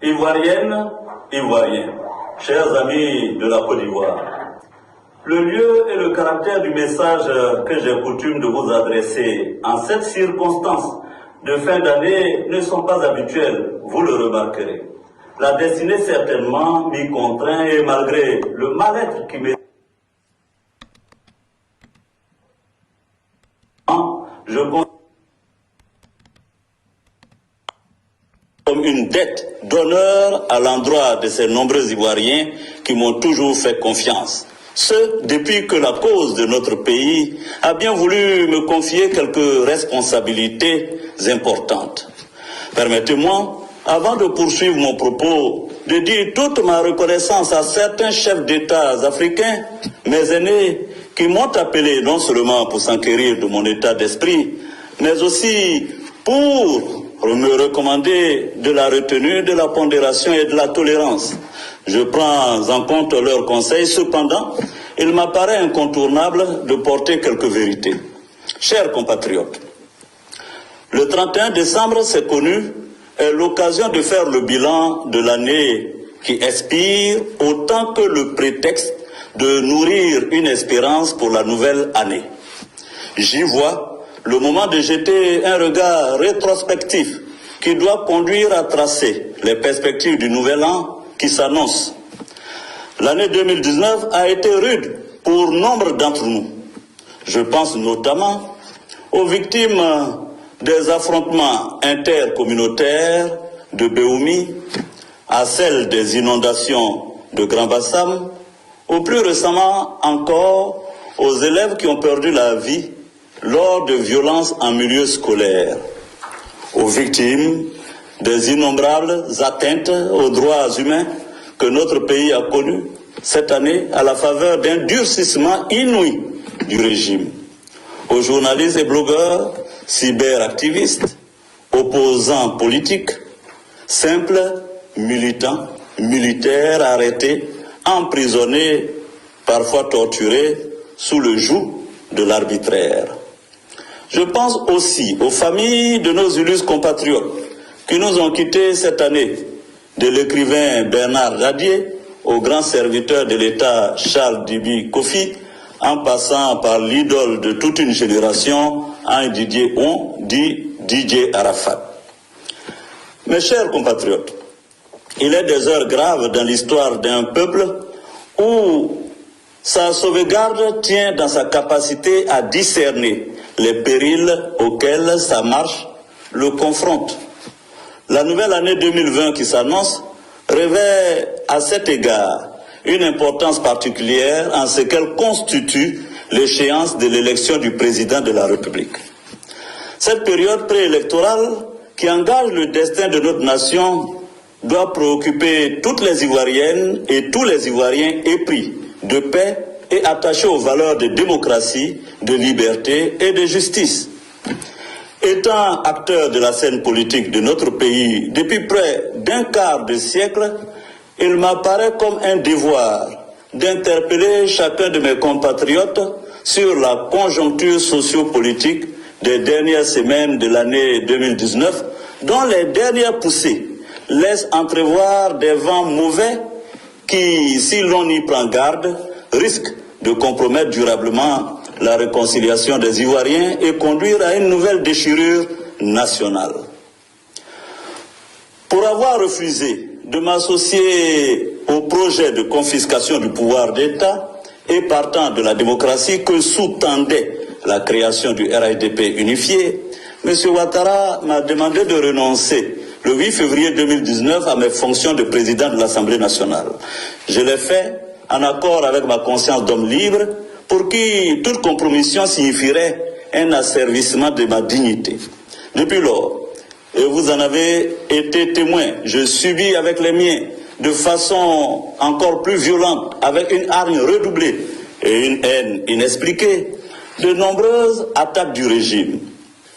Ivoiriennes, Ivoiriens, chers amis de la Côte d'Ivoire, le lieu et le caractère du message que j'ai coutume de vous adresser en cette circonstance de fin d'année ne sont pas habituels, vous le remarquerez. La destinée certainement m'y contraint et malgré le mal-être qui m'est... Je compte comme une dette d'honneur à l'endroit de ces nombreux Ivoiriens qui m'ont toujours fait confiance. Ce, depuis que la cause de notre pays a bien voulu me confier quelques responsabilités importantes. Permettez-moi, avant de poursuivre mon propos, de dire toute ma reconnaissance à certains chefs d'État africains, mes aînés, qui m'ont appelé non seulement pour s'enquérir de mon état d'esprit, mais aussi pour me recommander de la retenue, de la pondération et de la tolérance. Je prends en compte leurs conseils, cependant, il m'apparaît incontournable de porter quelques vérités. Chers compatriotes, le 31 décembre, c'est connu, est l'occasion de faire le bilan de l'année qui expire autant que le prétexte de nourrir une espérance pour la nouvelle année. J'y vois le moment de jeter un regard rétrospectif qui doit conduire à tracer les perspectives du nouvel an qui s'annonce. L'année 2019 a été rude pour nombre d'entre nous. Je pense notamment aux victimes des affrontements intercommunautaires de Béoumi, à celles des inondations de Grand Bassam, ou plus récemment encore aux élèves qui ont perdu la vie lors de violences en milieu scolaire, aux victimes des innombrables atteintes aux droits humains que notre pays a connues cette année à la faveur d'un durcissement inouï du régime, aux journalistes et blogueurs, cyberactivistes, opposants politiques, simples militants, militaires arrêtés, emprisonnés, parfois torturés sous le joug de l'arbitraire. Je pense aussi aux familles de nos illustres compatriotes qui nous ont quittés cette année, de l'écrivain Bernard Radier au grand serviteur de l'État Charles Dibi Kofi, en passant par l'idole de toute une génération, un Didier On, dit DJ Arafat. Mes chers compatriotes, il est des heures graves dans l'histoire d'un peuple où sa sauvegarde tient dans sa capacité à discerner les périls auxquels sa marche le confronte. La nouvelle année 2020 qui s'annonce revêt à cet égard une importance particulière en ce qu'elle constitue l'échéance de l'élection du président de la République. Cette période préélectorale qui engage le destin de notre nation doit préoccuper toutes les Ivoiriennes et tous les Ivoiriens épris de paix et attachés aux valeurs de démocratie, de liberté et de justice. Étant acteur de la scène politique de notre pays depuis près d'un quart de siècle, il m'apparaît comme un devoir d'interpeller chacun de mes compatriotes sur la conjoncture sociopolitique des dernières semaines de l'année 2019, dont les dernières poussées laissent entrevoir des vents mauvais qui, si l'on y prend garde, risquent de compromettre durablement la réconciliation des Ivoiriens et conduire à une nouvelle déchirure nationale. Pour avoir refusé de m'associer au projet de confiscation du pouvoir d'État et partant de la démocratie que sous-tendait la création du RHDP unifié, M. Ouattara m'a demandé de renoncer le 8 février 2019 à mes fonctions de président de l'Assemblée nationale. Je l'ai fait en accord avec ma conscience d'homme libre, pour qui toute compromission signifierait un asservissement de ma dignité. Depuis lors, et vous en avez été témoin, je subis avec les miens, de façon encore plus violente, avec une hargne redoublée et une haine inexpliquée, de nombreuses attaques du régime,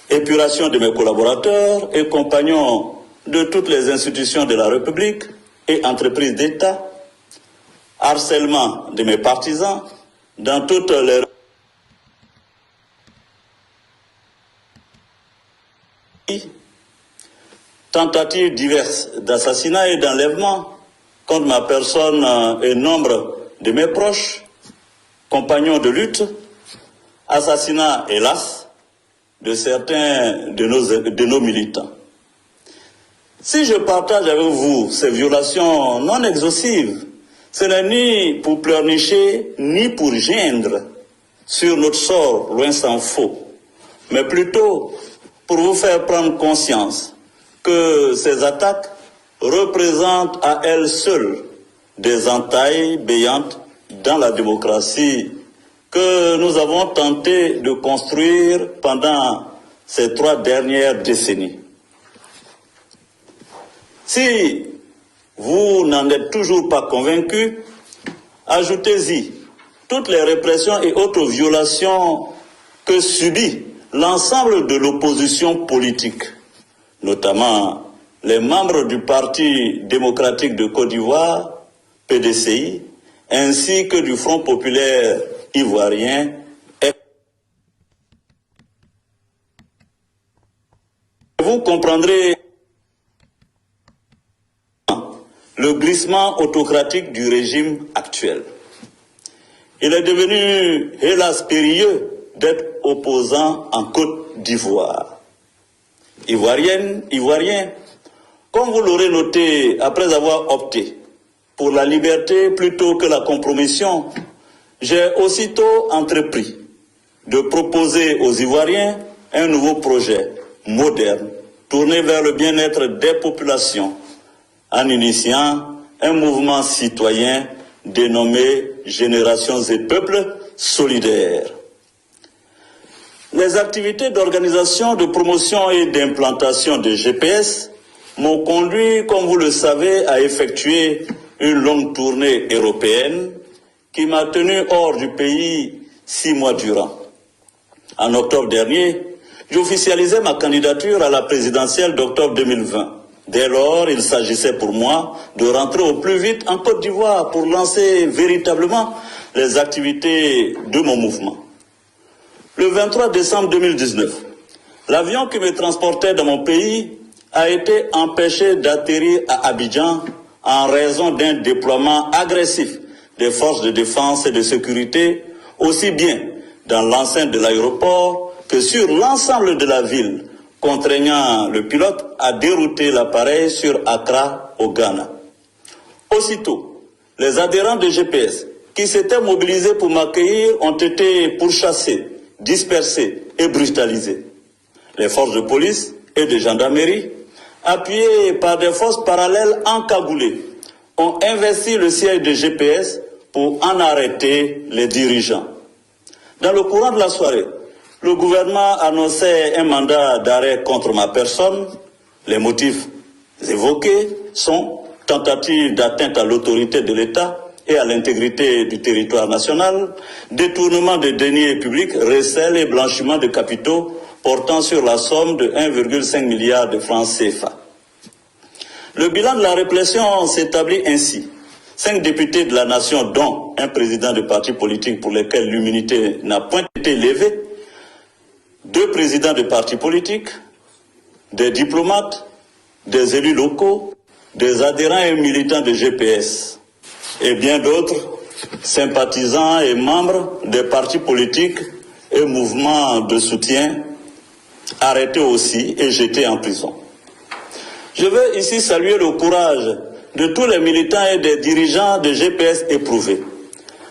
épuration de mes collaborateurs et compagnons de toutes les institutions de la République et entreprises d'État, harcèlement de mes partisans dans toutes les tentatives diverses d'assassinat et d'enlèvement contre ma personne et nombre de mes proches, compagnons de lutte, assassinat, hélas, de certains de nos militants. Si je partage avec vous ces violations non exhaustives, ce n'est ni pour pleurnicher, ni pour geindre sur notre sort, loin s'en faut, mais plutôt pour vous faire prendre conscience que ces attaques représentent à elles seules des entailles béantes dans la démocratie que nous avons tenté de construire pendant ces 3 dernières décennies. Si vous n'en êtes toujours pas convaincus, ajoutez-y toutes les répressions et autres violations que subit l'ensemble de l'opposition politique, notamment les membres du Parti démocratique de Côte d'Ivoire, PDCI, ainsi que du Front populaire ivoirien. Vous comprendrez le glissement autocratique du régime actuel. Il est devenu, hélas, périlleux d'être opposant en Côte d'Ivoire. Ivoirienne, Ivoirien, comme vous l'aurez noté, après avoir opté pour la liberté plutôt que la compromission, j'ai aussitôt entrepris de proposer aux Ivoiriens un nouveau projet moderne, tourné vers le bien-être des populations, en initiant un mouvement citoyen dénommé Générations et Peuples solidaires. Les activités d'organisation, de promotion et d'implantation de GPS m'ont conduit, comme vous le savez, à effectuer une longue tournée européenne qui m'a tenu hors du pays 6 mois durant. En octobre dernier, j'officialisais ma candidature à la présidentielle d'octobre 2020. Dès lors, il s'agissait pour moi de rentrer au plus vite en Côte d'Ivoire pour lancer véritablement les activités de mon mouvement. Le 23 décembre 2019, l'avion qui me transportait dans mon pays a été empêché d'atterrir à Abidjan en raison d'un déploiement agressif des forces de défense et de sécurité, aussi bien dans l'enceinte de l'aéroport que sur l'ensemble de la ville, contraignant le pilote à dérouter l'appareil sur Accra, au Ghana. Aussitôt, les adhérents de GPS qui s'étaient mobilisés pour m'accueillir ont été pourchassés, dispersés et brutalisés. Les forces de police et de gendarmerie, appuyées par des forces parallèles encagoulées, ont investi le siège de GPS pour en arrêter les dirigeants. Dans le courant de la soirée, le gouvernement annonçait un mandat d'arrêt contre ma personne. Les motifs évoqués sont tentative d'atteinte à l'autorité de l'État et à l'intégrité du territoire national, détournement de deniers publics, recel et blanchiment de capitaux portant sur la somme de 1,5 milliard de francs CFA. Le bilan de la répression s'établit ainsi. 5 députés de la nation, dont un président de parti politique pour lequel l'immunité n'a point été levée, 2 présidents de partis politiques, des diplomates, des élus locaux, des adhérents et militants de GPS, et bien d'autres sympathisants et membres des partis politiques et mouvements de soutien, arrêtés aussi et jetés en prison. Je veux ici saluer le courage de tous les militants et des dirigeants de GPS éprouvés,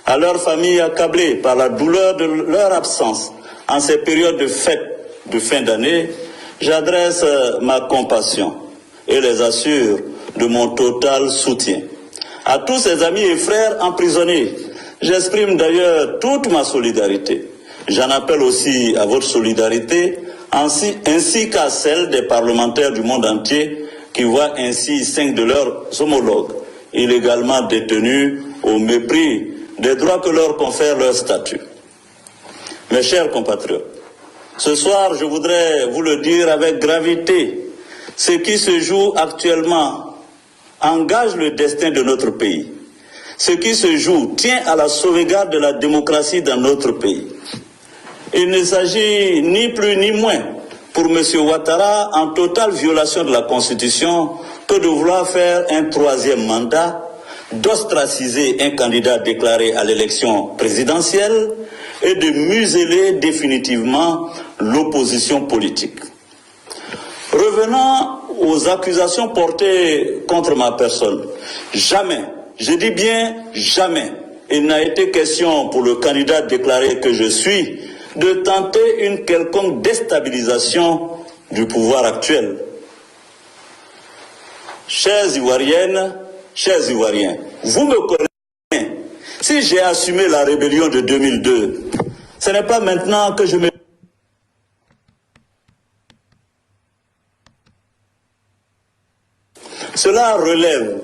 à leurs familles accablées par la douleur de leur absence en ces périodes de fête de fin d'année. J'adresse ma compassion et les assure de mon total soutien. À tous ces amis et frères emprisonnés, j'exprime d'ailleurs toute ma solidarité. J'en appelle aussi à votre solidarité, ainsi qu'à celle des parlementaires du monde entier qui voient ainsi 5 de leurs homologues illégalement détenus au mépris des droits que leur confère leur statut. Mes chers compatriotes, ce soir, je voudrais vous le dire avec gravité, ce qui se joue actuellement engage le destin de notre pays. Ce qui se joue tient à la sauvegarde de la démocratie dans notre pays. Il ne s'agit ni plus ni moins pour M. Ouattara, en totale violation de la Constitution, que de vouloir faire un troisième mandat, d'ostraciser un candidat déclaré à l'élection présidentielle et de museler définitivement l'opposition politique. Revenant aux accusations portées contre ma personne, jamais, je dis bien jamais, il n'a été question pour le candidat déclaré que je suis de tenter une quelconque déstabilisation du pouvoir actuel. Chères Ivoiriennes, chers Ivoiriens, vous me connaissez. Si j'ai assumé la rébellion de 2002, ce n'est pas maintenant que je me... Cela relève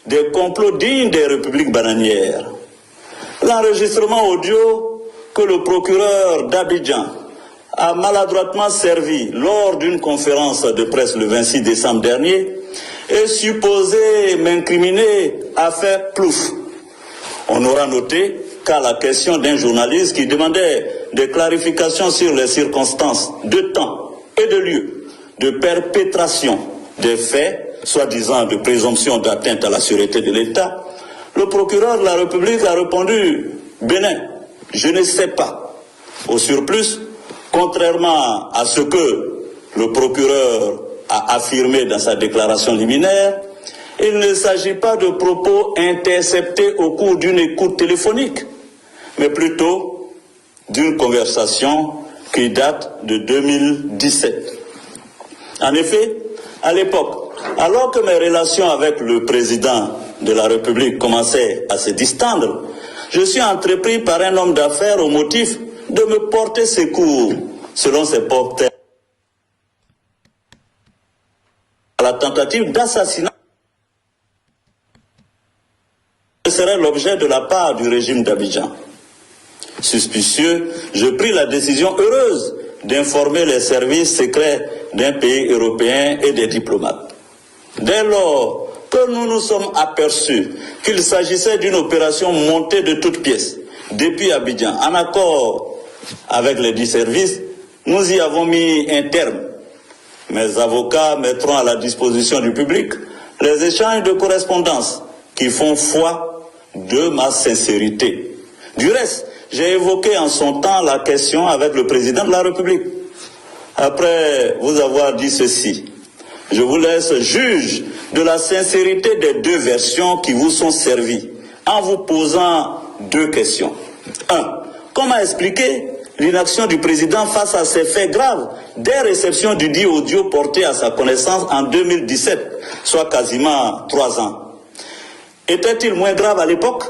des complots dignes des républiques bananières. L'enregistrement audio que le procureur d'Abidjan a maladroitement servi lors d'une conférence de presse le 26 décembre dernier est supposé m'incriminer à faire plouf. On aura noté qu'à la question d'un journaliste qui demandait des clarifications sur les circonstances de temps et de lieu de perpétration des faits, soi-disant de présomption d'atteinte à la sûreté de l'État, le procureur de la République a répondu « Bénin, je ne sais pas ». Au surplus, contrairement à ce que le procureur a affirmé dans sa déclaration liminaire, il ne s'agit pas de propos interceptés au cours d'une écoute téléphonique, mais plutôt d'une conversation qui date de 2017. En effet, à l'époque, alors que mes relations avec le président de la République commençaient à se distendre, je suis entrepris par un homme d'affaires au motif de me porter secours, selon ses porteurs, à la tentative d'assassinat serait l'objet de la part du régime d'Abidjan. Suspicieux, je pris la décision heureuse d'informer les services secrets d'un pays européen et des diplomates. Dès lors que nous nous sommes aperçus qu'il s'agissait d'une opération montée de toutes pièces depuis Abidjan, en accord avec les 10 services, nous y avons mis un terme. Mes avocats mettront à la disposition du public les échanges de correspondance qui font foi de ma sincérité. Du reste, j'ai évoqué en son temps la question avec le président de la République. Après vous avoir dit ceci, je vous laisse juge de la sincérité des deux versions qui vous sont servies en vous posant deux questions. 1. Comment expliquer l'inaction du président face à ces faits graves dès réception du dit audio porté à sa connaissance en 2017, soit quasiment 3 ans? Était-il moins grave à l'époque?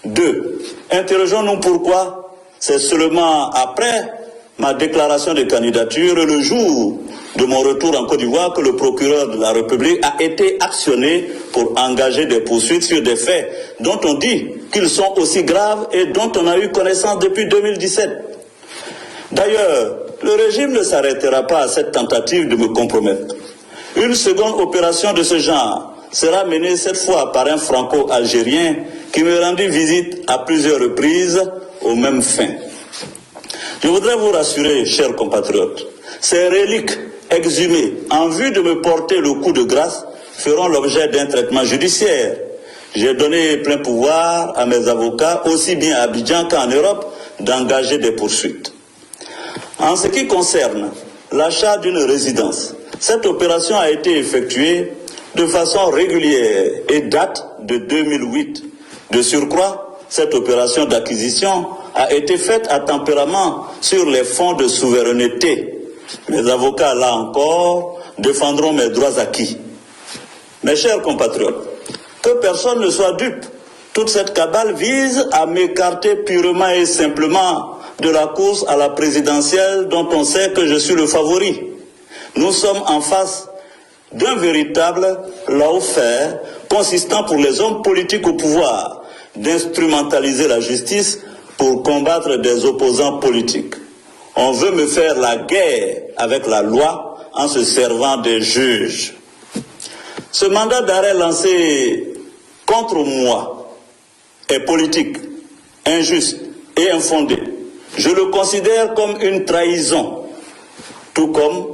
2. Interrogeons-nous pourquoi c'est seulement après ma déclaration de candidature, le jour de mon retour en Côte d'Ivoire, que le procureur de la République a été actionné pour engager des poursuites sur des faits dont on dit qu'ils sont aussi graves et dont on a eu connaissance depuis 2017. D'ailleurs, le régime ne s'arrêtera pas à cette tentative de me compromettre. Une seconde opération de ce genre sera menée cette fois par un franco-algérien qui me rendit visite à plusieurs reprises aux mêmes fins. Je voudrais vous rassurer, chers compatriotes, ces reliques exhumées en vue de me porter le coup de grâce feront l'objet d'un traitement judiciaire. J'ai donné plein pouvoir à mes avocats, aussi bien à Abidjan qu'en Europe, d'engager des poursuites. En ce qui concerne l'achat d'une résidence, cette opération a été effectuée de façon régulière et date de 2008. De surcroît, cette opération d'acquisition a été faite à tempérament sur les fonds de souveraineté. Mes avocats, là encore, défendront mes droits acquis. Mes chers compatriotes, que personne ne soit dupe. Toute cette cabale vise à m'écarter purement et simplement de la course à la présidentielle dont on sait que je suis le favori. Nous sommes en face d'un véritable lawfare consistant pour les hommes politiques au pouvoir d'instrumentaliser la justice pour combattre des opposants politiques. On veut me faire la guerre avec la loi en se servant des juges. Ce mandat d'arrêt lancé contre moi est politique, injuste et infondé, je le considère comme une trahison, tout comme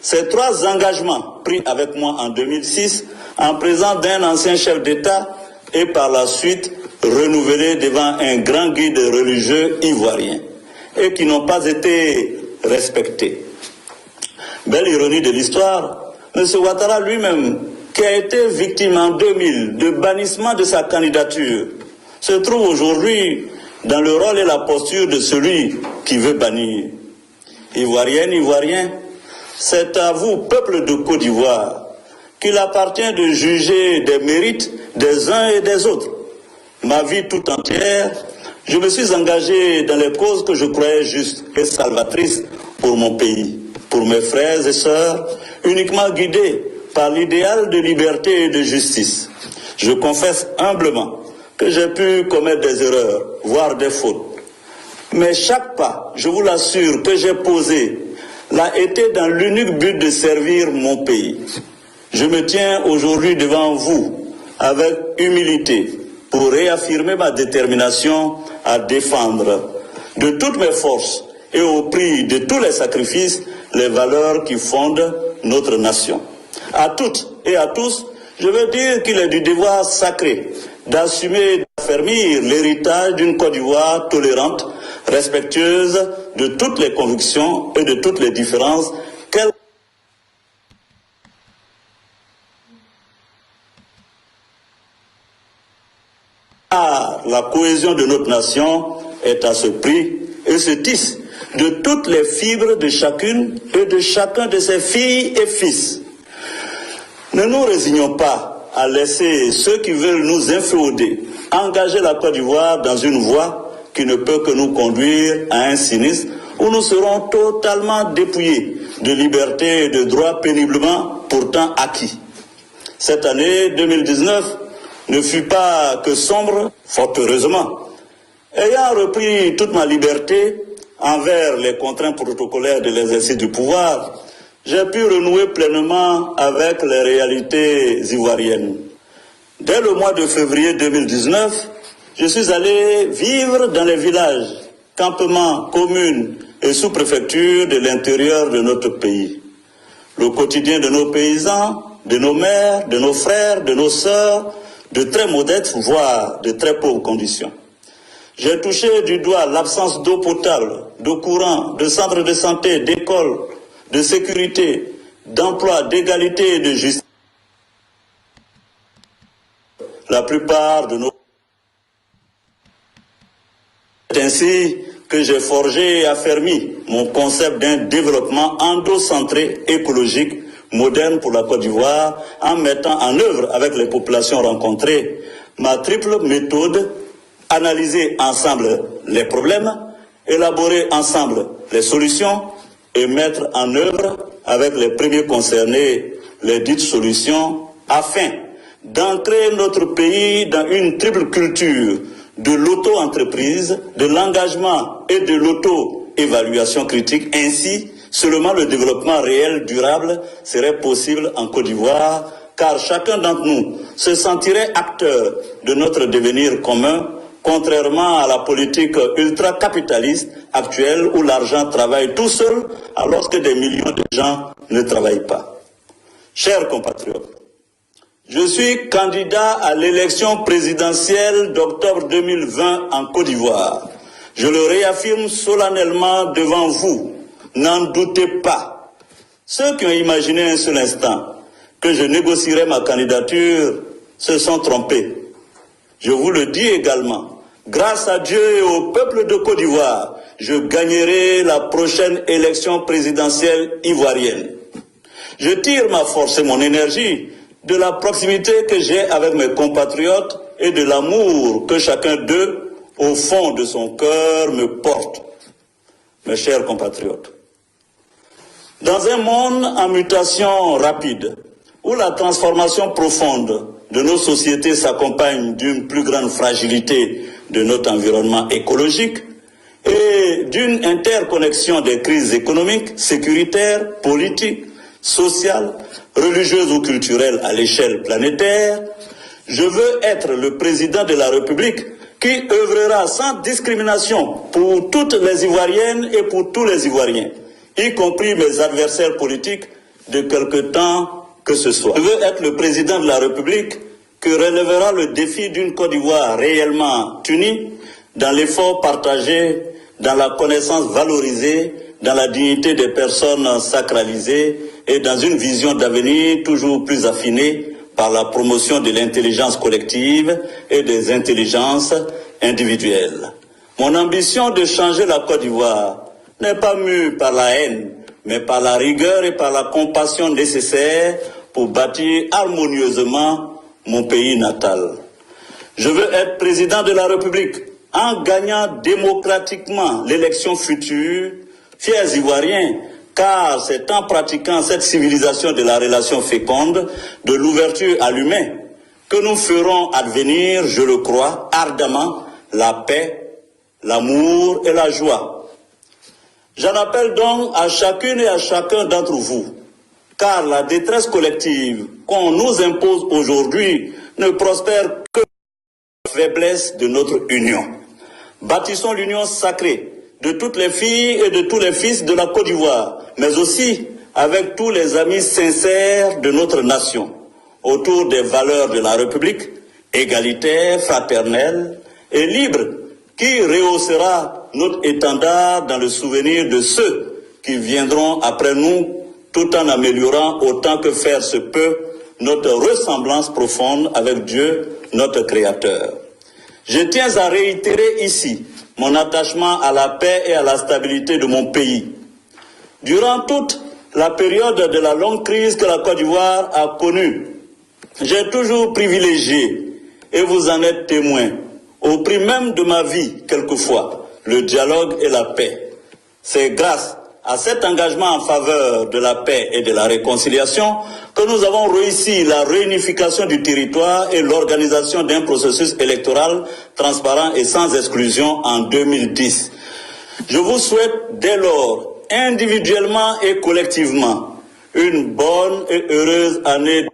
ces 3 engagements pris avec moi en 2006 en présence d'un ancien chef d'État et par la suite renouvelés devant un grand guide religieux ivoirien et qui n'ont pas été respectés. Belle ironie de l'histoire, M. Ouattara lui-même, qui a été victime en 2000 de bannissement de sa candidature, se trouve aujourd'hui dans le rôle et la posture de celui qui veut bannir. Ivoirienne, Ivoirien, c'est à vous, peuple de Côte d'Ivoire, qu'il appartient de juger des mérites des uns et des autres. Ma vie tout entière, je me suis engagé dans les causes que je croyais justes et salvatrices pour mon pays, pour mes frères et sœurs, uniquement guidés par l'idéal de liberté et de justice. Je confesse humblement que j'ai pu commettre des erreurs, voire des fautes. Mais chaque pas, je vous l'assure, que j'ai posé, l'a été dans l'unique but de servir mon pays. Je me tiens aujourd'hui devant vous avec humilité pour réaffirmer ma détermination à défendre de toutes mes forces et au prix de tous les sacrifices les valeurs qui fondent notre nation. À toutes et à tous, je veux dire qu'il est du devoir sacré d'assumer et d'affermir l'héritage d'une Côte d'Ivoire tolérante, respectueuse de toutes les convictions et de toutes les différences qu'elle la cohésion de notre nation est à ce prix et se tisse de toutes les fibres de chacune et de chacun de ses filles et fils. Ne nous résignons pas à laisser ceux qui veulent nous inféoder engager la Côte d'Ivoire dans une voie qui ne peut que nous conduire à un sinistre où nous serons totalement dépouillés de liberté et de droits péniblement pourtant acquis. Cette année 2019 ne fut pas que sombre, fort heureusement. Ayant repris toute ma liberté envers les contraintes protocolaires de l'exercice du pouvoir, j'ai pu renouer pleinement avec les réalités ivoiriennes. Dès le mois de février 2019, je suis allé vivre dans les villages, campements, communes et sous-préfectures de l'intérieur de notre pays. Le quotidien de nos paysans, de nos mères, de nos frères, de nos sœurs, de très modestes, voire de très pauvres conditions. J'ai touché du doigt l'absence d'eau potable, de courant, de centres de santé, d'écoles, de sécurité, d'emploi, d'égalité et de justice. La plupart de nos... C'est ainsi que j'ai forgé et affermi mon concept d'un développement endocentré, écologique, moderne pour la Côte d'Ivoire, en mettant en œuvre avec les populations rencontrées ma triple méthode: analyser ensemble les problèmes, élaborer ensemble les solutions et mettre en œuvre avec les premiers concernés les dites solutions afin d'ancrer notre pays dans une triple culture de l'auto-entreprise, de l'engagement et de l'auto-évaluation critique. Ainsi, seulement le développement réel, durable, serait possible en Côte d'Ivoire, car chacun d'entre nous se sentirait acteur de notre devenir commun, contrairement à la politique ultra-capitaliste actuelle où l'argent travaille tout seul alors que des millions de gens ne travaillent pas. Chers compatriotes, je suis candidat à l'élection présidentielle d'octobre 2020 en Côte d'Ivoire. Je le réaffirme solennellement devant vous. N'en doutez pas. Ceux qui ont imaginé un seul instant que je négocierais ma candidature se sont trompés. Je vous le dis également, grâce à Dieu et au peuple de Côte d'Ivoire, je gagnerai la prochaine élection présidentielle ivoirienne. Je tire ma force et mon énergie de la proximité que j'ai avec mes compatriotes et de l'amour que chacun d'eux, au fond de son cœur, me porte. Mes chers compatriotes, dans un monde en mutation rapide, où la transformation profonde de nos sociétés s'accompagne d'une plus grande fragilité de notre environnement écologique et d'une interconnexion des crises économiques, sécuritaires, politiques, sociales, religieuses ou culturelles à l'échelle planétaire, je veux être le président de la République qui œuvrera sans discrimination pour toutes les Ivoiriennes et pour tous les Ivoiriens, y compris mes adversaires politiques de quelque temps que ce soit. Je veux être le président de la République qui relèvera le défi d'une Côte d'Ivoire réellement unie dans l'effort partagé, dans la connaissance valorisée, dans la dignité des personnes sacralisées et dans une vision d'avenir toujours plus affinée par la promotion de l'intelligence collective et des intelligences individuelles. Mon ambition de changer la Côte d'Ivoire n'est pas mue par la haine, mais par la rigueur et par la compassion nécessaires pour bâtir harmonieusement mon pays natal. Je veux être président de la République en gagnant démocratiquement l'élection future, fiers Ivoiriens, car c'est en pratiquant cette civilisation de la relation féconde, de l'ouverture à l'humain, que nous ferons advenir, je le crois, ardemment, la paix, l'amour et la joie. J'en appelle donc à chacune et à chacun d'entre vous, car la détresse collective qu'on nous impose aujourd'hui ne prospère que par la faiblesse de notre union. Bâtissons l'union sacrée de toutes les filles et de tous les fils de la Côte d'Ivoire, mais aussi avec tous les amis sincères de notre nation, autour des valeurs de la République, égalitaire, fraternelle et libre, qui rehaussera notre étendard dans le souvenir de ceux qui viendront après nous, tout en améliorant autant que faire se peut notre ressemblance profonde avec Dieu, notre Créateur. Je tiens à réitérer ici mon attachement à la paix et à la stabilité de mon pays. Durant toute la période de la longue crise que la Côte d'Ivoire a connue, j'ai toujours privilégié, et vous en êtes témoins, au prix même de ma vie, quelquefois, le dialogue et la paix. C'est grâce à cet engagement en faveur de la paix et de la réconciliation que nous avons réussi la réunification du territoire et l'organisation d'un processus électoral transparent et sans exclusion en 2010. Je vous souhaite dès lors, individuellement et collectivement, une bonne et heureuse année.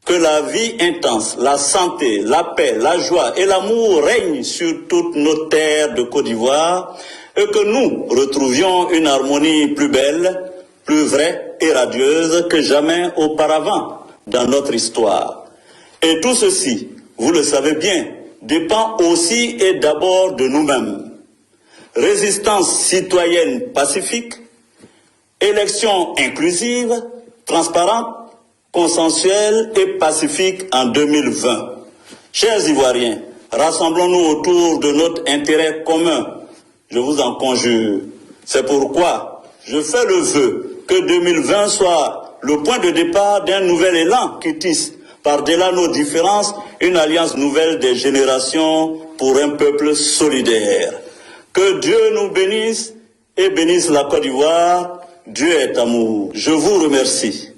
Que la vie intense, la santé, la paix, la joie et l'amour règnent sur toutes nos terres de Côte d'Ivoire et que nous retrouvions une harmonie plus belle, plus vraie et radieuse que jamais auparavant dans notre histoire. Et tout ceci, vous le savez bien, dépend aussi et d'abord de nous-mêmes. Résistance citoyenne pacifique, élection inclusive, transparente, consensuelle et pacifique en 2020. Chers Ivoiriens, rassemblons-nous autour de notre intérêt commun. Je vous en conjure. C'est pourquoi je fais le vœu que 2020 soit le point de départ d'un nouvel élan qui tisse, par-delà nos différences, une alliance nouvelle des générations pour un peuple solidaire. Que Dieu nous bénisse et bénisse la Côte d'Ivoire. Dieu est amour. Je vous remercie.